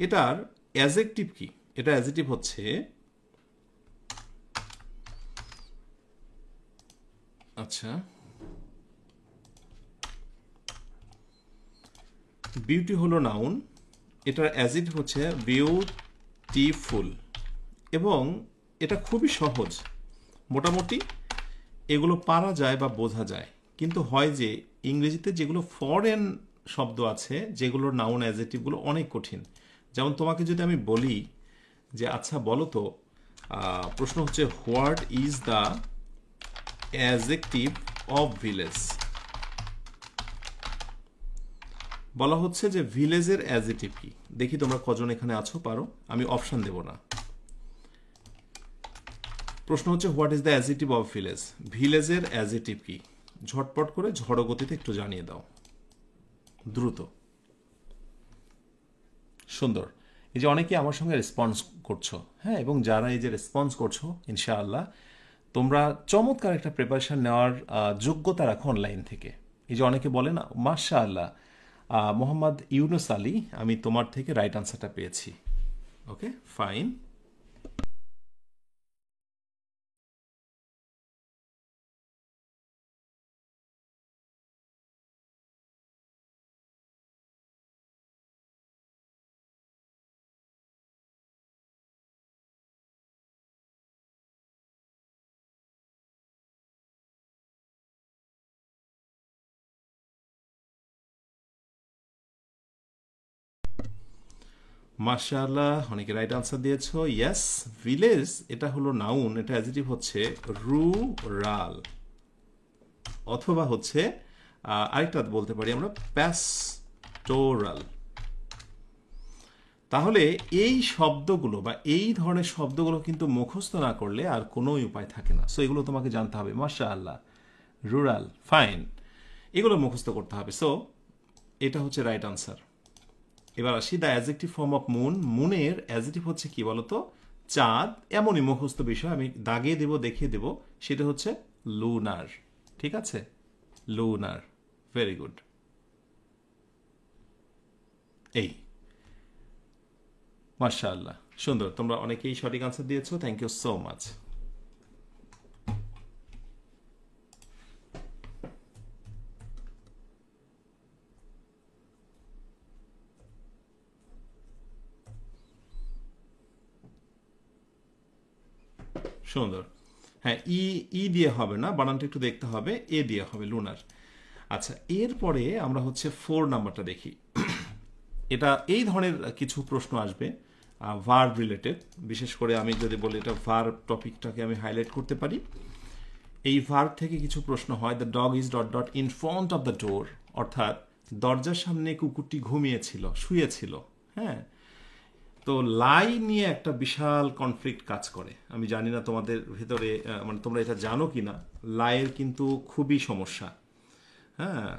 এটার অ্যাডজেক্টিভ কি? এটা অ্যাডজেক্টিভ হচ্ছে, আচ্ছা, বিউটি হলো নাউন, এটার অ্যাডজেক্টিভ হচ্ছে বিউটিফুল। এবং এটা খুবই সহজ, মোটামুটি এগুলো পারা যায় বা বোঝা যায়। কিন্তু হয় যে ইংরেজিতে যেগুলো ফরেন শব্দ আছে, যেগুলোর নাউন অ্যাডজেক্টিভগুলো অনেক কঠিন। যেমন তোমাকে যদি আমি বলি যে আচ্ছা বলো তো, প্রশ্ন হচ্ছে what is the adjective of village. বলা হচ্ছে যে ভিলেজের অ্যাডজেক্টিভ কি? দেখি তোমরা কজন এখানে আছো পারো, আমি অপশন দেব না। প্রশ্ন হচ্ছে what is the adjective of village, ভিলেজের অ্যাডজেক্টিভ কি? ঝটপট করে ঝড়ো গতিতে একটু জানিয়ে দাও, দ্রুত। সুন্দর। এই যে অনেকে আমার সঙ্গে রেসপন্স করছো, হ্যাঁ, এবং যারা এই যে রেসপন্স করছো, ইনশাআল্লাহ তোমরা চমৎকার একটা প্রিপারেশন নেওয়ার যোগ্যতা রাখো অনলাইন থেকে। এই যে অনেকে বলে না, মাশাআল্লাহ মোহাম্মদ ইউনুস আলী, আমি তোমার থেকে রাইট আনসারটা পেয়েছি। ওকে, ফাইন। মাশাআল্লাহ, অনেকে রাইট আনসার দিয়েছো। ইয়েস, ভিলেজ এটা হলো নাউন, এটা অ্যাডজেক্টিভ হচ্ছে রুরাল, অথবা হচ্ছে আরেকটা বলতে পারি আমরা প্যাস্টোরাল। তাহলে এই শব্দগুলো বা এই ধরনের শব্দগুলো কিন্তু মুখস্থ না করলে আর কোনো উপায় থাকে না। সো এগুলো তোমাকে জানতে হবে। মাশাআল্লাহ, রুরাল, ফাইন, এগুলো মুখস্থ করতে হবে। সো এটা হচ্ছে রাইট আনসার। এবার আসি the adjective form of moon. মুনের অ্যাডজেক্টিভ হচ্ছে কি বলতো? চাঁদ। এমনই মুখস্থ বিষয়, আমি দাগিয়ে দেব, দেখিয়ে দেব। সেটা হচ্ছে লুনার। ঠিক আছে, লুনার। Very good. এই মাশাআল্লাহ, সুন্দর, তোমরা অনেকেই সঠিক আনসার দিয়েছো। Thank you so much. সুন্দর। হ্যাঁ, ই ই দিয়ে হবে না, বানানটা একটু দেখতে হবে, এ দিয়ে হবে, লুনার। আচ্ছা, এরপরে আমরা হচ্ছে 4 নাম্বারটা দেখি। এটা এই ধরনের কিছু প্রশ্ন আসবে ভার্ব রিলেটেড। বিশেষ করে আমি যদি বলি এটা ভার্ব টপিকটাকে আমি হাইলাইট করতে পারি। এই ভার্ব থেকে কিছু প্রশ্ন হয়। The dog is dot dot in front of the door, অর্থাৎ দরজার সামনে কুকুরটি ঘুমিয়েছিল, শুয়েছিল। হ্যাঁ, তো লাই নিয়ে একটা বিশাল কনফ্লিক্ট কাজ করে। আমি জানি না তোমাদের ভেতরে মানে তোমরা এটা জানো কি না। লাইয়ের কিন্তু খুবই সমস্যা। হ্যাঁ,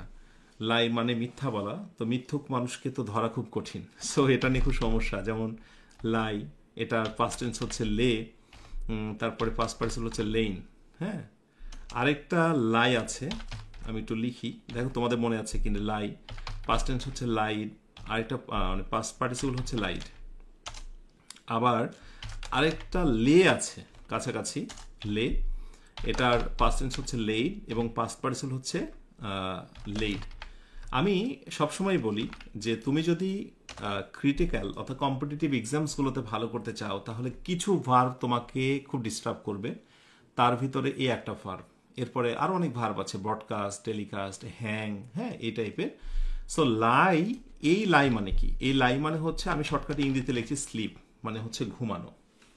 লাই মানে মিথ্যা বলা, তো মিথ্যুক মানুষকে তো ধরা খুব কঠিন। সো এটা নিয়ে খুব সমস্যা। যেমন লাই, এটার পাস্ট টেন্স হচ্ছে লে, তারপরে পাস্ট পার্টিসিপল হচ্ছে লেইন। হ্যাঁ, আরেকটা লাই আছে, আমি একটু লিখি, দেখো তোমাদের মনে আছে কিনা। লাই পাস্ট টেন্স হচ্ছে লাইড, আরেকটা মানে পাস্ট পার্টিসিপল হচ্ছে লাইড। আবার আরেকটা লে আছে কাছাকাছি, লে, এটার পাস্ট টেন্স হচ্ছে লেইড এবং পাস্ট পার্টিসিপল হচ্ছে লেইড। আমি সবসময় বলি যে তুমি যদি ক্রিটিক্যাল অর্থাৎ কম্পিটিটিভ এক্সামসগুলোতে ভালো করতে চাও, তাহলে কিছু ভার্ব তোমাকে খুব ডিস্টার্ব করবে। তার ভিতরে এই একটা ভার্ব, এরপরে আরও অনেক ভার্ব আছে, ব্রডকাস্ট, টেলিকাস্ট, হ্যাং, হ্যাঁ, এই টাইপের। সো লাই, এই লাই মানে কি? এই লাই মানে হচ্ছে, আমি শর্টকাটে ইংরেজিতে লিখছি স্লিপ, মানে হচ্ছে ঘুমানো।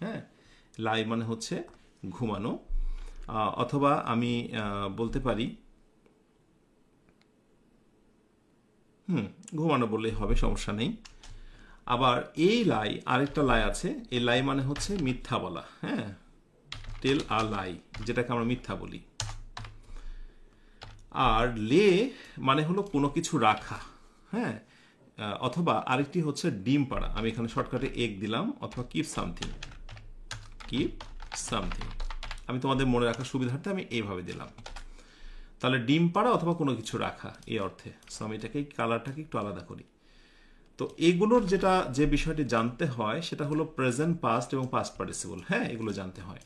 হ্যাঁ, লাই মানে হচ্ছে ঘুমানো। অথবা আমি বলতে পারি ঘুমানো বললেই হবে, সমস্যা নেই। আবার এই লাই, আরেকটা লাই আছে, এই লাই মানে হচ্ছে মিথ্যা বলা। হ্যাঁ, টেল আ লাই, যেটাকে আমরা মিথ্যা বলি। আর লে মানে হলো কোনো কিছু রাখা। হ্যাঁ, অথবা আরেকটি হচ্ছে ডিম পাড়া। আমি এখানে শর্টকাটে এগ দিলাম, অথবা কিপ সামথিং, কিপ সামথিং। আমি তোমাদের মনে রাখার সুবিধার্থে আমি এইভাবে দিলাম। তাহলে ডিম পাড়া অথবা কোনো কিছু রাখা, এই অর্থে। সো আমি এটাকে, কালারটাকে একটু আলাদা করি। তো এগুলোর যে বিষয়টি জানতে হয় সেটা হলো প্রেজেন্ট, পাস্ট এবং পাস্ট পার্টিসিপল। হ্যাঁ, এগুলো জানতে হয়।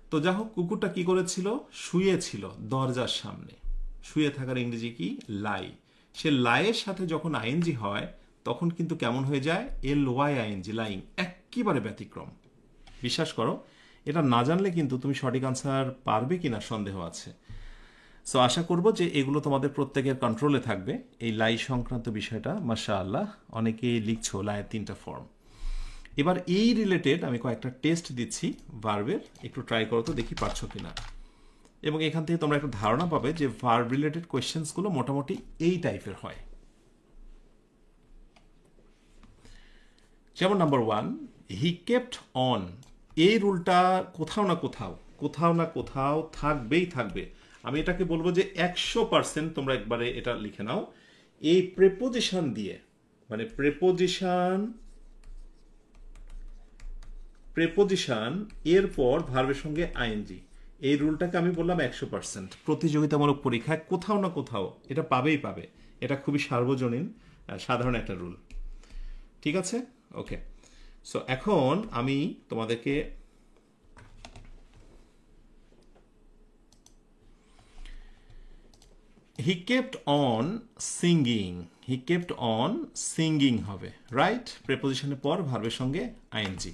তো যাই হোক, কুকুরটা কি করেছিল? শুয়েছিল দরজার সামনে। শুয়ে থাকার ইংরেজি কি? লাই। সে লাইয়ের সাথে যখন আইএনজি হয় তখন কিন্তু কেমন হয়ে যায়? LY ING, lying. একেবারে ব্যতিক্রম। বিশ্বাস করো, এটা না জানলে কিন্তু তুমি সঠিক আনসার পারবে কিনা সন্দেহ আছে। সো আশা করব যে এগুলো তোমাদের প্রত্যেকের কন্ট্রোলে থাকবে, এই লাই সংক্রান্ত বিষয়টা। মাশাআল্লাহ, অনেকেই লিখছো লাইয়ের 3টা ফর্ম। এবার এই রিলেটেড আমি কয়েকটা টেস্ট দিচ্ছি ভার্বের, একটু ট্রাই করো তো, দেখি পারছো কিনা। এবং এখান থেকে তোমরা একটা ধারণা পাবে যে ভার্ব রিলেটেড কোয়েশ্চেন্সগুলো মোটামুটি এই টাইপের হয়। যেমন নাম্বার 1, হি কেপ্ট অন। এই রুলটা কোথাও না কোথাও থাকবেই থাকবে। আমি এটাকে বলবো যে 100% তোমরা একবারে এটা লিখে নাও। এই প্রেপোজিশন দিয়ে, মানে প্রেপোজিশন এরপর ভার্বের সঙ্গে আইএনজি, এই রুলটাকে আমি বললাম 100%। প্রতিযোগিতামূলক পরীক্ষায় কোথাও না কোথাও এটা পাবেই পাবে। এটা খুবই সার্বজনীন সাধারণ একটা রুল। ঠিক আছে, ওকে। সো এখন আমি তোমাদেরকে he kept on singing, he kept on singing হবে, রাইট? প্রেপোজিশনের পর ভার্বের সঙ্গে I N G.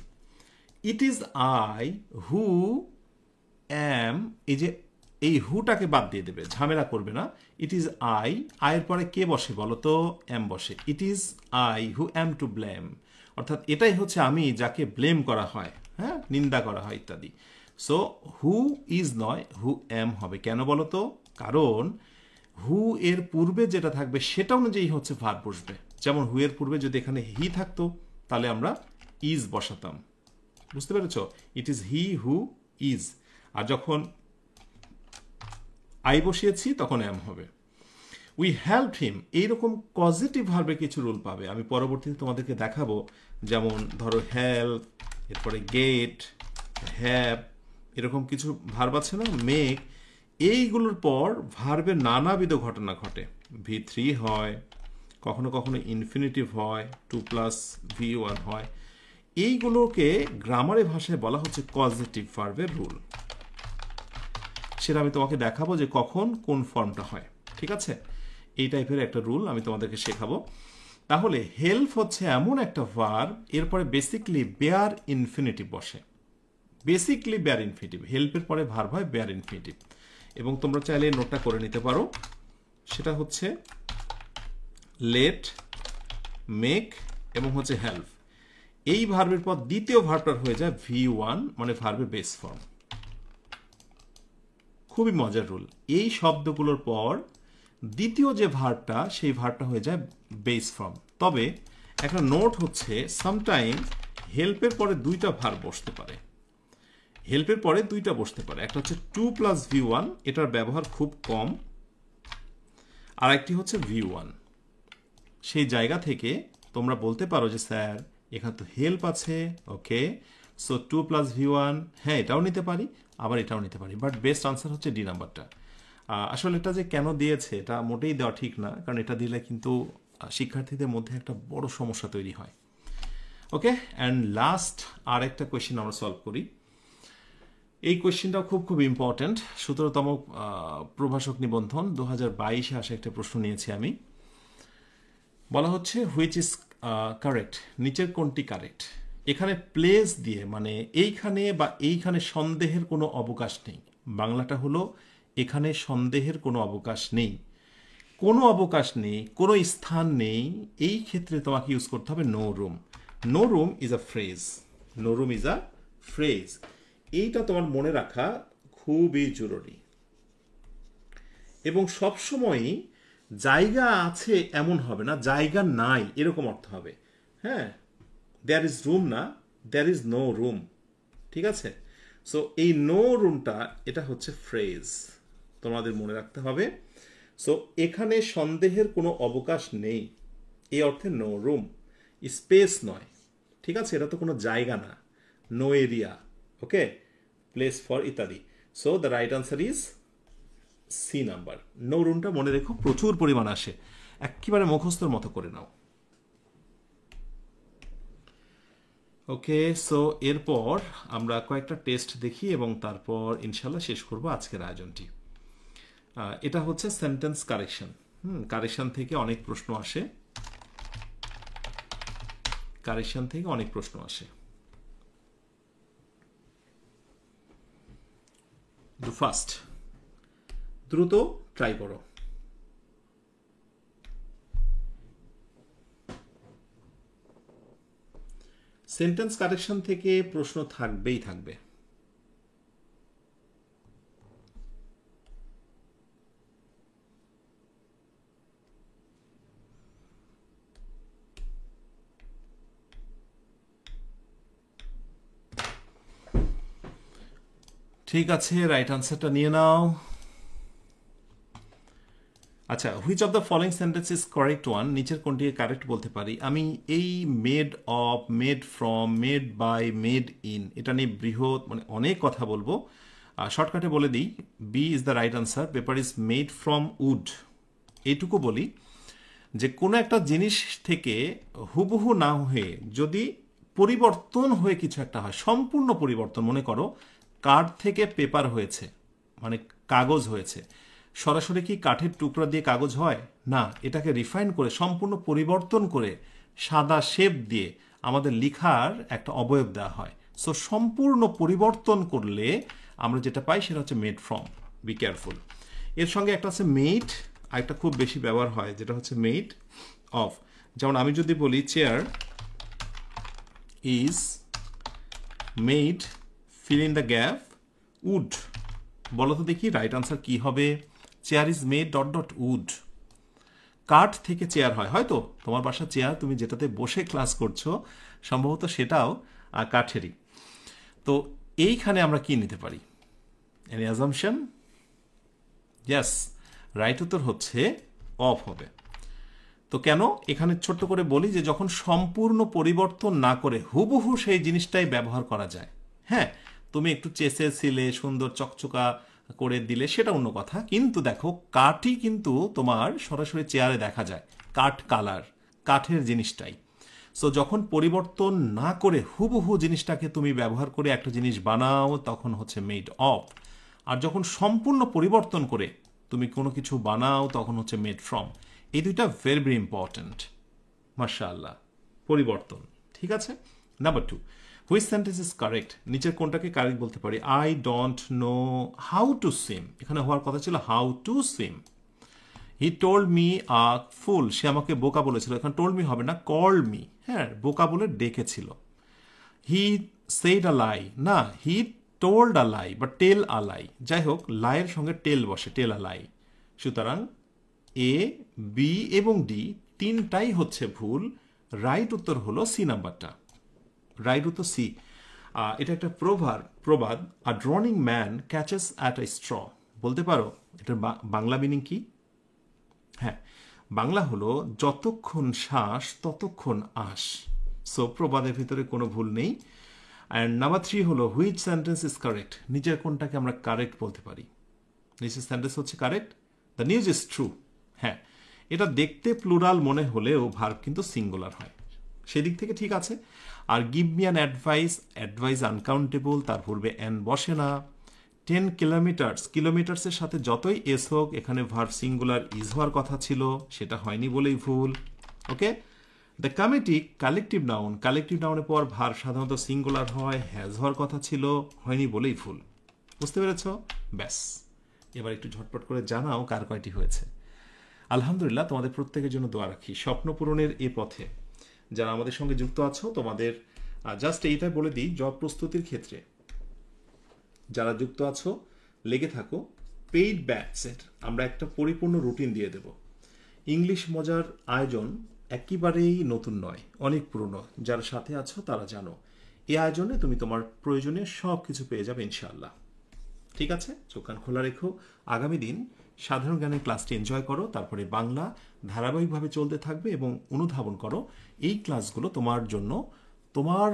It is I who am, এই যে এই হুটাকে বাদ দিয়ে দেবে, ঝামেলা করবে না। ইট ইজ আই, আয়ের পরে কে বসে বলো তো? অ্যাম বসে। ইট is I who am to blame, অর্থাৎ এটাই হচ্ছে আমি যাকে ব্লেম করা হয়, হ্যাঁ, নিন্দা করা হয় ইত্যাদি। সো হু ইজ নয়, হু অ্যাম হবে। কেন বলো তো? কারণ হু এর পূর্বে যেটা থাকবে সেটা অনুযায়ী হচ্ছে ভার্ব বসবে। যেমন হু এর পূর্বে যদি এখানে হি থাকতো তাহলে আমরা ইজ বসাতাম। বুঝতে পেরেছ? It is he who is. আর যখন আই বসিয়েছি তখন অ্যাম হবে। উই হেল্প হিম, এইরকম পজিটিভ ভার্বে কিছু রুল পাবে, আমি পরবর্তীতে তোমাদেরকে দেখাবো। যেমন ধরো হেল্প, এরপরে গেট, হ্যাভ, এরকম কিছু ভার্ব আছে না, মেক, এইগুলোর পর ভার্বের নানাবিধ ঘটনা ঘটে। V3 হয়, কখনো কখনো ইনফিনিটিভ হয়, 2+V1 হয়। এইগুলোকে গ্রামারের ভাষায় বলা হচ্ছে কজেটিভ ভার্বের রুল। সেটা আমি তোমাকে দেখাবো যে কখন কোন ফর্মটা হয়। ঠিক আছে, এই টাইপের একটা রুল আমি তোমাদেরকে শেখাবো। তাহলে হেল্প হচ্ছে এমন একটা ভার্ব, এরপরে বেসিকলি বেয়ার ইনফিনিটিভ বসে। বেসিকলি বেয়ার ইনফিনিটিভ, হেল্পের পরে ভার্ব হয় বেয়ার ইনফিনিটিভ। এবং তোমরা চাইলে নোটটা করে নিতে পারো। সেটা হচ্ছে লেট, মেক এবং হচ্ছে হেল্প। এই ভার্বের পর দ্বিতীয় ভার্বটার হয়ে যায় V1, মানে ভার্বের বেস ফর্ম। খুবই মজার রুল। এই শব্দগুলোর পর দ্বিতীয় যে ভার্বটা, সেই ভার্বটা হয়ে যায় বেস ফর্ম। তবে একটা নোট হচ্ছে, সামটাইম হেল্পের পরে দুইটা ভার্ব বসতে পারে। হেল্পের পরে দুইটা বসতে পারে, একটা হচ্ছে 2+V1, এটার ব্যবহার খুব কম, আর একটি হচ্ছে V1। সেই জায়গা থেকে তোমরা বলতে পারো যে স্যার এখানে তো হেল্প আছে, ওকে, সো 2+V1, হ্যাঁ এটাও নিতে পারি, আবার এটাও নিতে পারি, বাট বেস্ট আনসার হচ্ছে ডি নাম্বারটা। আসলে এটা যে কেন দিয়েছে এটা মোটেই দেওয়া ঠিক না, কারণ এটা দিলে কিন্তু শিক্ষার্থীদের মধ্যে একটা বড় সমস্যা তৈরি হয়। ওকে, অ্যান্ড লাস্ট আর একটা কোয়েশ্চেন আমরা সলভ করি। এই কোয়েশ্চেনটাও খুব খুব ইম্পর্ট্যান্ট। 17তম প্রভাষক নিবন্ধন 2022-এ আসা একটা প্রশ্ন নিয়েছি আমি। বলা হচ্ছে হুইচ ইজ কারেক্ট, নিচের কোনটি কারেক্ট। এখানে প্লেস দিয়ে, মানে এইখানে বা এইখানে সন্দেহের কোনো অবকাশ নেই। বাংলাটা হলো এখানে সন্দেহের কোনো অবকাশ নেই, কোনো অবকাশ নেই, কোনো স্থান নেই। এই ক্ষেত্রে তোমাকে ইউজ করতে হবে no room. No room is a phrase, no room is a phrase. এইটা তোমার মনে রাখা খুবই জরুরি। এবং সবসময়ই জায়গা আছে এমন হবে না, জায়গা নাই এরকম অর্থ হবে। হ্যাঁ, দেয়ার ইজ রুম না, দেয়ার ইজ নো রুম। ঠিক আছে, সো এই নো রুমটা এটা হচ্ছে ফ্রেজ, তোমাদের মনে রাখতে হবে। সো এখানে সন্দেহের কোনো অবকাশ নেই, এই অর্থে নো রুম, স্পেস নয়। ঠিক আছে, এটা তো কোনো জায়গা না, no area, okay, place for ইত্যাদি। So the right answer is C number. No রুমটা মনে রেখো, প্রচুর পরিমাণ আসে, একেবারে মুখস্থর মতো করে নাও। ওকে, সো এরপর আমরা কয়েকটা টেস্ট দেখি এবং তারপর ইনশাল্লাহ শেষ করব আজকের আয়োজনটি। এটা হচ্ছে সেন্টেন্স কারেকশন। কারেকশন থেকে অনেক প্রশ্ন আসে, কারেকশন থেকে অনেক প্রশ্ন আসে। ফার্স্ট, দ্রুত ট্রাই করো। সেন্টেন্স কারেকশন থেকে প্রশ্ন থাকবেই থাকবে। ঠিক আছে, রাইট আনসারটা নিয়ে নাও। আচ্ছা, which of the following sentence is correct one, নিচের কোনটিকে কারেক্ট বলতে পারি। আমি এই made of, made from, made by, made in, এটা নিয়ে বৃহৎ মানে অনেক কথা বলবো। শর্টকাটে বলে দিই, B is the right answer. Paper is made from wood. এইটুকু বলি যে কোনো একটা জিনিস থেকে হুবহু না হয়ে যদি পরিবর্তন হয়ে কিছু একটা হয়, সম্পূর্ণ পরিবর্তন, মনে করো কাঠ থেকে পেপার হয়েছে, মানে কাগজ হয়েছে, সরাসরি কি কাঠের টুকরা দিয়ে কাগজ হয় না, এটাকে রিফাইন করে সম্পূর্ণ পরিবর্তন করে সাদা শেপ দিয়ে আমাদের লিখার একটা অবয়ব দেওয়া হয়। সো সম্পূর্ণ পরিবর্তন করলে আমরা যেটা পাই সেটা হচ্ছে মেড ফ্রম। Be careful. এর সঙ্গে একটা আছে মেড, আরেকটা খুব বেশি ব্যবহার হয় যেটা হচ্ছে মেড অফ। যেমন আমি যদি বলি chair is made, fill in the gap, wood. বলো তো দেখি রাইট আনসার কি হবে। Chair is made dot dot wood. কাঠ থেকে চেয়ার হয়, হয়তো তোমার বাসার চেয়ার তুমি যেটাতে বসে ক্লাস করছো সম্ভবত সেটাও কাঠেরই। তো এইখানে আমরা কি নিতে পারি? Any assumption? ইয়েস, রাইট উত্তর হচ্ছে অফ হবে। তো কেন এখানে ছোট্ট করে বলি যে যখন সম্পূর্ণ পরিবর্তন না করে হুবহু সেই জিনিসটাই ব্যবহার করা যায়। হ্যাঁ, তুমি একটু চেঁচে সিলে সুন্দর চকচকা করে দিলে সেটা অন্য কথা, কিন্তু দেখো কাঠই কিন্তু তোমার সরাসরি চেয়ারে দেখা যায়, কাঠ কালার, কাঠের জিনিসটাই। সো যখন পরিবর্তন না করে হুবহু জিনিসটাকে তুমি ব্যবহার করে একটা জিনিস বানাও তখন হচ্ছে মেড অফ। আর যখন সম্পূর্ণ পরিবর্তন করে তুমি কোনো কিছু বানাও তখন হচ্ছে মেড ফ্রম। এই দুইটা ভেরি ভেরি ইম্পর্ট্যান্ট। মাশাআল্লাহ, পরিবর্তন। ঠিক আছে। Number 2, which sentence is correct, নিচের কোনটাকে কারেক্ট বলতে পারি। I don't know how to swim, এখানে হওয়ার কথা ছিল how to swim. He told me a fool, সে আমাকে বোকা বলেছিল, এখানে টোল্ড মি হবে না, কল্ড মি। হ্যাঁ, বোকা বলে ডেকেছিল। হি সেইড আ লাই, না, হি টোল্ড আ লাই বা টেল আ লাই। যাই হোক, লাইয়ের সঙ্গে টেল বসে, টেল আ লাই। সুতরাং এ, বি এবং ডি তিনটাই হচ্ছে ভুল। রাইট উত্তর হলো সি নাম্বারটা। রাইট উত্তর সি। এটা একটা প্রবাদ, a drowning man catches at a straw. বলতে পারো এটার বাংলা মিনিং কি? হ্যাঁ, বাংলা হলো যতক্ষণ শ্বাস ততক্ষণ আশ। সো প্রবাদের ভিতরে কোনো ভুল নেই। অ্যান্ড নাম্বার 3 হলো হুইচ সেন্টেন্স ইজ কারেক্ট, নিচের কোনটাকে আমরা কারেক্ট বলতে পারি। নিচের সেন্টেন্স হচ্ছে correct, the news is true. হ্যাঁ, এটা দেখতে প্লুরাল মনে হলেও ভার্ব কিন্তু সিঙ্গুলার হয়, সেদিক থেকে ঠিক আছে। আর give me an advice, advice uncountable, তার পূর্বে অ্যান বসে না। 10 কিলোমিটার্স, কিলোমিটার্সের সাথে যতই এস হোক এখানে ভার্ব সিঙ্গুলার ইজ হওয়ার কথা ছিল, সেটা হয়নি বলেই ভুল। Okay. The committee collective noun, collective নাউনের পর ভার্ব সাধারণত সিঙ্গুলার হয়, হ্যাজ হওয়ার কথা ছিল, হয়নি বলেই ভুল। বুঝতে পেরেছ? ব্যাস, এবার একটু ঝটপট করে জানাও কার কয়টি হয়েছে। আলহামদুলিল্লাহ, তোমাদের প্রত্যেকের জন্য দোয়া রাখি স্বপ্ন পূরণের এ পথে। যারা আমাদের সঙ্গে যুক্ত আছো তোমাদের জাস্ট এইটাই বলে দিই, জব প্রস্তুতির ক্ষেত্রে যারা যুক্ত আছো লেগে থাকো। পেইড ব্যাচের আমরা একটা পরিপূর্ণ রুটিন দিয়ে দেব। ইংলিশ মজার আয়োজন একেবারেই নতুন নয়, অনেক পুরনো। যারা সাথে আছো তারা জানো এই আয়োজনে তুমি তোমার প্রয়োজনীয় সব কিছু পেয়ে যাবে ইনশাআল্লাহ। ঠিক আছে, চোখ কান খোলা রেখো। আগামী দিন সাধারণ জ্ঞানের ক্লাসটি এনজয় করো, তারপরে বাংলা ধারাবাহিকভাবে চলতে থাকবে এবং অনুধাবন করো এই ক্লাসগুলো তোমার জন্য তোমার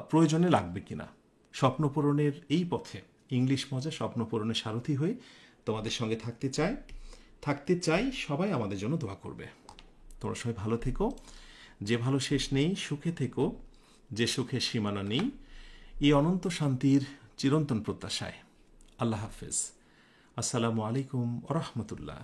প্রয়োজনে লাগবে কিনা। স্বপ্ন পূরণের এই পথে ইংলিশ মজা স্বপ্ন পূরণের সারথি হয়ে তোমাদের সঙ্গে থাকতে চাই। সবাই আমাদের জন্য দোয়া করবে। তোমরা সবাই ভালো থেকো, যে ভালো শেষ নেই, সুখে থেকো যে সুখের সীমানা নেই, এই অনন্ত শান্তির চিরন্তন প্রত্যাশায়। আল্লাহ হাফেজ। আসসালামু আলাইকুম ওয়া রাহমাতুল্লাহ।